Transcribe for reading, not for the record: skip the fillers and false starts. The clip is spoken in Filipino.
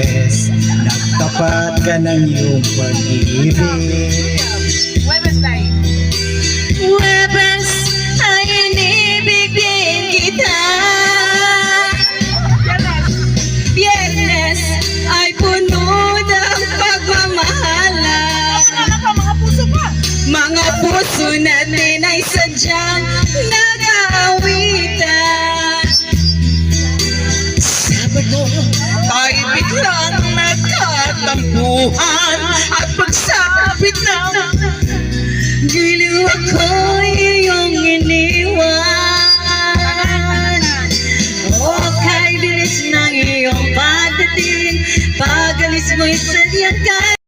Webes, nagtapat ka ng iyong pag-ibig. Webes, ay inibig din kita. Biyernes, ay puno ng pagmamahalan. Mga puso natin ay sadyang nag-aawitan. Sabado, tayo biglang nagtatampuhan. At pagsabit ng Giliw ako'y iyong iniwan. O kay bilis ng iyong pagdating, pag-alis mo'y sadyang